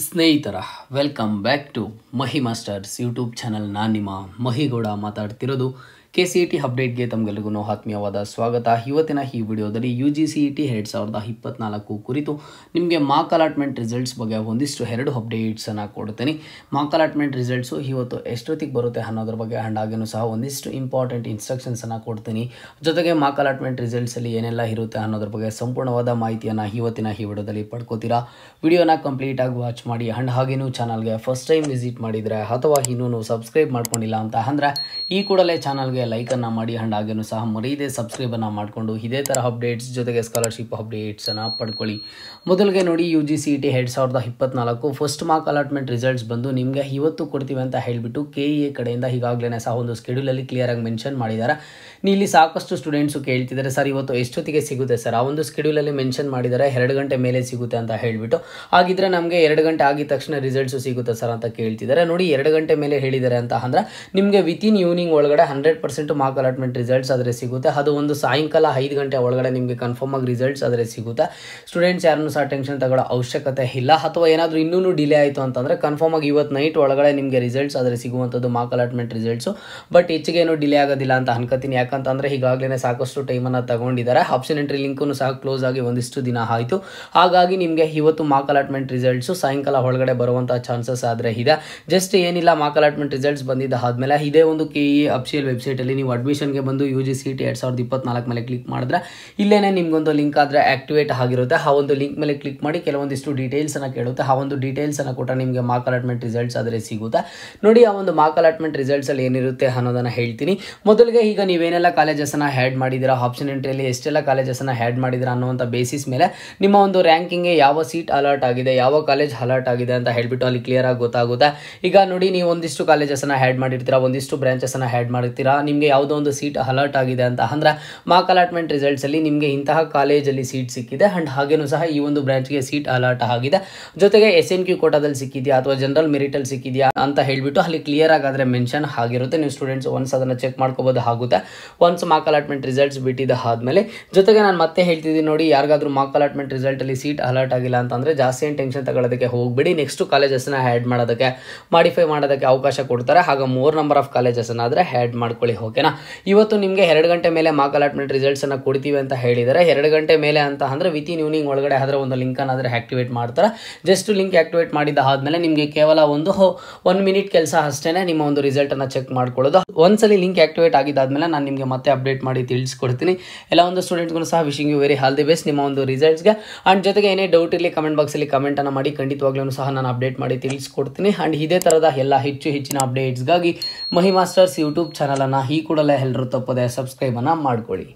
ಸ್ನೇಹಿತರ welcome back to Mahi masters YouTube channel. ನಾನು ನಿಮ್ಮ ಮಹಿಗೌಡ ಮಾತಾಡ್ತಿರೋದು. KCET ಅಪ್ಡೇಟ್ಗೆ ತಮಗೆಲ್ಲರಿಗೂ ಆತ್ಮೀಯವಾದ ಸ್ವಾಗತ. ಇವತ್ತಿನ ಈ ವಿಡಿಯೋದಲ್ಲಿ UGCET 2024 ಕುರಿತು ನಿಮಗೆ ಮಾರ್ಕ್ ಅಲಾಟ್ಮೆಂಟ್ ರಿಸಲ್ಟ್ಸ್ ಬಗ್ಗೆ ಒಂದಿಷ್ಟು ಎರಡು ಅಪ್ಡೇಟ್ಸನ್ನು ಕೊಡ್ತೀನಿ. ಮಾರ್ಕ್ ಅಲಾಟ್ಮೆಂಟ್ ರಿಸಲ್ಟ್ಸು ಇವತ್ತು ಎಷ್ಟೊತ್ತಿಗೆ ಬರುತ್ತೆ ಅನ್ನೋದ್ರ ಬಗ್ಗೆ ಆ್ಯಂಡ್ ಹಾಗೇನೂ ಸಹ ಒಂದಿಷ್ಟು ಇಂಪಾರ್ಟೆಂಟ್ ಇನ್ಸ್ಟ್ರಕ್ಷನ್ಸನ್ನು ಕೊಡ್ತೀನಿ. ಜೊತೆಗೆ ಮಾರ್ಕ್ ಅಲಾಟ್ಮೆಂಟ್ ರಿಸಲ್ಟ್ಸಲ್ಲಿ ಏನೆಲ್ಲ ಇರುತ್ತೆ ಅನ್ನೋದ್ರ ಬಗ್ಗೆ ಸಂಪೂರ್ಣವಾದ ಮಾಹಿತಿಯನ್ನು ಇವತ್ತಿನ ಈ ವಿಡಿಯೋದಲ್ಲಿ ಪಡ್ಕೋತೀರಾ. ವಿಡಿಯೋನ ಕಂಪ್ಲೀಟಾಗಿ ವಾಚ್ ಮಾಡಿ ಆ್ಯಂಡ್ ಹಾಗೇನೂ ಚಾನಲ್ಗೆ ಫಸ್ಟ್ ಟೈಮ್ ವಿಸಿಟ್ ಮಾಡಿದರೆ ಅಥವಾ ಇನ್ನೂ ಸಬ್ಸ್ಕ್ರೈಬ್ ಮಾಡ್ಕೊಂಡಿಲ್ಲ ಅಂತ ಅಂದರೆ ಈ ಕೂಡಲೇ ಚಾನಲ್ಗೆ ಲೈಕನ್ನು ಮಾಡಿ ಆ್ಯಂಡ್ ಹಾಗೇನೂ ಸಹ ಮರೀದೆ ಸಬ್ಸ್ಕ್ರೈಬನ್ನು ಮಾಡಿಕೊಂಡು ಇದೇ ಥರ ಅಪ್ಡೇಟ್ಸ್ ಜೊತೆಗೆ ಸ್ಕಾಲರ್ಶಿಪ್ ಅಪ್ಡೇಟ್ಸನ್ನು ಪಡ್ಕೊಳ್ಳಿ. ಮೊದಲಿಗೆ ನೋಡಿ, UGCET 2024 first mark allotment results ಬಂದು ನಿಮಗೆ ಇವತ್ತು ಕೊಡ್ತೀವಿ ಅಂತ ಹೇಳಿಬಿಟ್ಟು KEA ಕಡೆಯಿಂದ ಈಗಾಗಲೇ ಸಹ ಒಂದು ಸ್ಕೆಡ್ಯೂಲಲ್ಲಿ ಕ್ಲಿಯರಾಗಿ ಮೆನ್ಷನ್ ಮಾಡಿದ್ದಾರೆ. ಇಲ್ಲಿ ಸಾಕಷ್ಟು ಸ್ಟೂಡೆಂಟ್ಸು ಕೇಳ್ತಿದ್ದಾರೆ, ಸರ್ ಇವತ್ತು ಎಷ್ಟೊತ್ತಿಗೆ ಸಿಗುತ್ತೆ ಸರ್? ಆ ಒಂದು ಸ್ಕೆಡ್ಯೂಲಲ್ಲಿ ಮೆನ್ಷನ್ ಮಾಡಿದ್ದಾರೆ 2 ಗಂಟೆ ಮೇಲೆ ಸಿಗುತ್ತೆ ಅಂತ ಹೇಳಿಬಿಟ್ಟು. ಹಾಗಿದ್ರೆ ನಮಗೆ 2 ಗಂಟೆ ಆಗಿದ ತಕ್ಷಣ ರಿಸಲ್ಟ್ಸು ಸಿಗುತ್ತೆ ಸರ್ ಅಂತ ಕೇಳ್ತಿದ್ದಾರೆ. ನೋಡಿ, 2 ಗಂಟೆ ಮೇಲೆ ಹೇಳಿದ್ದಾರೆ ಅಂತ ಅಂದರೆ ನಿಮಗೆ ವಿತಿನ್ ಈವ್ನಿಂಗ್ ಒಳಗಡೆ 100% ಮಾರ್ಕ್ ಅಲಾಟ್ಮೆಂಟ್ ರಿಸಲ್ಟ್ಸ್ ಆದರೆ ಸಿಗುತ್ತೆ. ಅದು ಒಂದು ಸಾಯಂಕಾಲ 5 ಗಂಟೆ ಒಳಗಡೆ ನಿಮಗೆ ಕನ್ಫರ್ಮ್ ಆಗಿ ರಿಸಲ್ಟ್ಸ್ ಆದರೆ ಸಿಗುತ್ತೆ. ಸ್ಟೂಡೆಂಟ್ಸ್ ಯಾರನ್ನೂ ಸಹ ಟೆನ್ಷನ್ ತಗೊಳ್ಳೋ ಅವಶ್ಯಕತೆ ಇಲ್ಲ. ಅಥವಾ ಏನಾದರೂ ಇನ್ನೂ ಡಿಲೇ ಆಯಿತು ಅಂತಂದರೆ ಕನ್ಫರ್ಮ್ ಆಗಿ ಇವತ್ತು ನೈಟ್ ಒಳಗಡೆ ನಿಮಗೆ ರಿಸಲ್ಟ್ಸ್ ಆದರೆ ಸಿಗುವಂಥದ್ದು ಮಾರ್ಕ್ ಅಲಾಟ್ಮೆಂಟ್ ರಿಸಲ್ಟ್ಸು. ಬಟ್ ಹೆಚ್ಚಿಗೆ ಏನೂ ಡಿಲೇ ಆಗೋದಿಲ್ಲ ಅಂತ ಅನ್ಕೋತೀನಿ. ಯಾಕಂತಂದರೆ ಈಗಾಗಲೇ ಸಾಕಷ್ಟು ಟೈಮನ್ನು ತಗೊಂಡಿದ್ದಾರೆ. ಆಪ್ಷನ್ ಎಂಟ್ರಿ ಲಿಂಕನ್ನು ಸಹ ಕ್ಲೋಸ್ ಆಗಿ ಒಂದಿಷ್ಟು ದಿನ ಆಯಿತು. ಹಾಗಾಗಿ ನಿಮಗೆ ಇವತ್ತು ಮಾರ್ಕ್ ಅಲಾಟ್ಮೆಂಟ್ ರಿಸಲ್ಟ್ಸು ಸಾಯಂಕಾಲ ಒಳಗಡೆ ಬರುವಂಥ ಚಾನ್ಸಸ್ ಆದರೆ ಇದೆ. ಜಸ್ಟ್ ಏನಿಲ್ಲ, ಮಾರ್ಕ್ ಅಲಾಟ್ಮೆಂಟ್ ರಿಸಲ್ಟ್ಸ್ ಬಂದಿದ್ದಾದಮೇಲೆ ಇದೇ ಒಂದು KEA ಅಫಿಷಿಯಲ್ ವೆಬ್ಸೈಟಲ್ಲಿ ನೀವು ಅಡ್ಮಿಷನ್ಗೆ ಬಂದು UGCET 2024 ಮೇಲೆ ಕ್ಲಿಕ್ ಮಾಡಿದ್ರೆ ಇಲ್ಲೇ ನಿಮಗೊಂದು ಲಿಂಕ್ ಆದರೆ ಆಕ್ಟಿವೇಟ್ ಆಗಿರುತ್ತೆ. ಆ ಒಂದು ಲಿಂಕ್ ಮೇಲೆ ಕ್ಲಿಕ್ ಮಾಡಿ ಕೆಲವೊಂದಿಷ್ಟು ಡೀಟೇಲ್ಸನ್ನು ಕೇಳುತ್ತೆ. ಆ ಒಂದು ಡೀಟೇಲ್ಸನ್ನು ಕೊಟ್ಟ ನಿಮಗೆ ಮಾರ್ಕ್ ಅಲಾಟ್ಮೆಂಟ್ ರಿಸಲ್ಟ್ಸ್ ಆದರೆ ಸಿಗುತ್ತೆ. ನೋಡಿ, ಆ ಒಂದು ಮಾರ್ಕ್ ಅಲಾಟ್ಮೆಂಟ್ ರಿಸಲ್ಟ್ಸಲ್ಲಿ ಏನಿರುತ್ತೆ ಅನ್ನೋದನ್ನು ಹೇಳ್ತೀನಿ. ಮೊದಲಿಗೆ ಈಗ ನೀವೇನೆಲ್ಲ ಕಾಲೇಜಸನ್ನು ಹ್ಯಾಡ್ ಮಾಡಿದ್ದೀರಾ, ಆಪ್ಷನ್ ಎಂಟ್ರಿಯಲ್ಲಿ ಎಷ್ಟೆಲ್ಲ ಕಾಲೇಜಸನ್ನು ಹ್ಯಾಡ್ ಮಾಡಿದ್ದೀರಾ ಅನ್ನೋವಂಥ ಬೇಸಿಸ್ ಮೇಲೆ ನಿಮ್ಮ ಒಂದು ರ್ಯಾಂಕಿಂಗ್ಗೆ ಯಾವ ಸೀಟ್ ಅಲರ್ಟ್ ಆಗಿದೆ, ಯಾವ ಕಾಲೇಜ್ ಅಲರ್ಟ್ ಆಗಿದೆ ಅಂತ ಹೇಳಿಬಿಟ್ಟು ಅಲ್ಲಿ ಕ್ಲಿಯರ್ ಆಗಿ ಗೊತ್ತಾಗುತ್ತೆ. ಈಗ ನೋಡಿ, ನೀವು ಒಂದಿಷ್ಟು ಕಾಲೇಜಸನ್ನು ಹ್ಯಾಡ್ ಮಾಡಿರ್ತೀರಾ, ಒಂದಿಷ್ಟು ಬ್ರಾಂಚಸನ್ನು ಹ್ಯಾಡ್ ಮಾಡಿರ್ತೀರಾ. ನಿಮಗೆ ಯಾವುದೋ ಒಂದು ಸೀಟ್ ಅಲರ್ಟ್ ಆಗಿದೆ ಅಂತ ಅಂದರೆ ಮಾರ್ಕ್ ಅಲಾಟ್ಮೆಂಟ್ ರಿಸಲ್ಟ್ಸಲ್ಲಿ ನಿಮಗೆ ಇಂತಹ ಕಾಲೇಜಲ್ಲಿ ಸೀಟ್ ಸಿಕ್ಕಿದೆ ಆ್ಯಂಡ್ ಹಾಗೇನೂ ಸಹ ಈ ಒಂದು ಬ್ರಾಂಚ್ಗೆ ಸೀಟ್ ಅಲರ್ಟ್ ಆಗಿದೆ. ಜೊತೆಗೆ SNQ ಕೋಟಾದಲ್ಲಿ ಸಿಕ್ಕಿದೆಯಾ ಅಥವಾ ಜನರಲ್ ಮೆರಿಟಲ್ಲಿ ಸಿಕ್ಕಿದೆಯಾ ಅಂತ ಹೇಳಿಬಿಟ್ಟು ಅಲ್ಲಿ ಕ್ಲಿಯರ್ ಆಗಾದರೆ ಮೆನ್ಷನ್ ಆಗಿರುತ್ತೆ. ನೀವು ಸ್ಟೂಡೆಂಟ್ಸ್ ಒನ್ಸ್ ಅದನ್ನು ಚೆಕ್ ಮಾಡ್ಕೋಬೋದು ಆಗುತ್ತೆ ಒನ್ಸ್ ಮಾರ್ಕ್ ಅಲಾಟ್ಮೆಂಟ್ ರಿಸಲ್ಟ್ಸ್ ಬಿಟ್ಟಿದ್ದ ಆದಮೇಲೆ. ಜೊತೆಗೆ ನಾನು ಮತ್ತೆ ಹೇಳ್ತಿದ್ದೀನಿ, ನೋಡಿ, ಯಾರಿಗಾದ್ರೂ ಮಾರ್ಕ್ ಅಲಾಟ್ಮೆಂಟ್ ರಿಸಲ್ಟಲ್ಲಿ ಸೀಟ್ ಅಲರ್ಟ್ ಆಗಿಲ್ಲ ಅಂತಂದರೆ ಜಾಸ್ತಿ ಏನು ಟೆನ್ಷನ್ ತಗೊಳ್ಳೋದಕ್ಕೆ ಹೋಗಬೇಡಿ. ನೆಕ್ಸ್ಟ್ ಕಾಲೇಜಸ್ನ ಆ್ಯಡ್ ಮಾಡೋದಕ್ಕೆ, ಮಾಡಿಫೈ ಮಾಡೋದಕ್ಕೆ ಅವಕಾಶ ಕೊಡ್ತಾರೆ. ಆಗ 3 ನಂಬರ್ ಆಫ್ ಕಾಲೇಜಸ್ನ ಆದರೆ ಆ್ಯಡ್ ಮಾಡ್ಕೊಳ್ಳಿ. ಓಕೆನಾ? ಇವತ್ತು ನಿಮಗೆ 2 ಗಂಟೆ ಮೇಲೆ ಮಾರ್ಕ್ ಅಲಾಟ್ಮೆಂಟ್ ರಿಸಲ್ಟ್ಸನ್ನು ಕೊಡ್ತೀವಿ ಅಂತ ಹೇಳಿದ್ದಾರೆ. 2 ಗಂಟೆ ಮೇಲೆ ಅಂತ ಅಂದರೆ ವಿತಿನ್ ಈವ್ನಿಂಗ್ ಒಳಗಡೆ ಅದರ ಒಂದು ಲಿಂಕನ್ನು ಆದರೆ ಆಕ್ಟಿವೇಟ್ ಮಾಡ್ತಾರೆ. ಜಸ್ಟ್ ಲಿಂಕ್ ಆಕ್ಟಿವೇಟ್ ಮಾಡಿದ ಆದಮೇಲೆ ನಿಮಗೆ ಕೇವಲ ಒಂದು 1 ಮಿನಿಟ್ ಕೆಲಸ ಅಷ್ಟೇ ನಿಮ್ಮ ಒಂದು ರಿಸಲ್ಟನ್ನು ಚೆಕ್ ಮಾಡ್ಕೊಳ್ಳೋದು. ಒಂದ್ಸಲಿ ಲಿಂಕ್ ಆಕ್ಟಿವೇಟ್ ಆಗಿದ್ದಾದಮೇಲೆ ನಾನು ನಿಮಗೆ ಮತ್ತೆ ಅಪ್ಡೇಟ್ ಮಾಡಿ ತಿಳಿಸ್ಕೊಡ್ತೀನಿ. ಎಲ್ಲ ಒಂದು ಸ್ಟೂಡೆಂಟ್ಗೂ ಸಹ wishing you very all the best ನಿಮ್ಮ ಒಂದು ರಿಸಲ್ಟ್ಸ್ಗೆ. ಆ್ಯಂಡ್ ಜೊತೆಗೆ ಏನೇ ಡೌಟ್ ಇರಲಿ ಕಮೆಂಟ್ ಬಾಕ್ಸಲ್ಲಿ ಕಮೆಂಟನ್ನು ಮಾಡಿ, ಖಂಡಿತವಾಗ್ಲೂ ಸಹ ನಾನು ಅಪ್ಡೇಟ್ ಮಾಡಿ ತಿಳಿಸ್ಕೊಡ್ತೀನಿ. ಆ್ಯಂಡ್ ಇದೇ ಥರದ ಎಲ್ಲ ಹೆಚ್ಚಿನ ಅಪ್ಡೇಟ್ಸ್ಗಾಗಿ ಮಹಿ ಮಾಸ್ಟರ್ಸ್ ಯೂಟ್ಯೂಬ್ ಚಾನಲನ್ನು ಈ ಕೂಡಲೇ ಎಲ್ಲರೂ ತಪ್ಪದೆ ಸಬ್ಸ್ಕ್ರೈಬನ್ನು ಮಾಡ್ಕೊಳ್ಳಿ.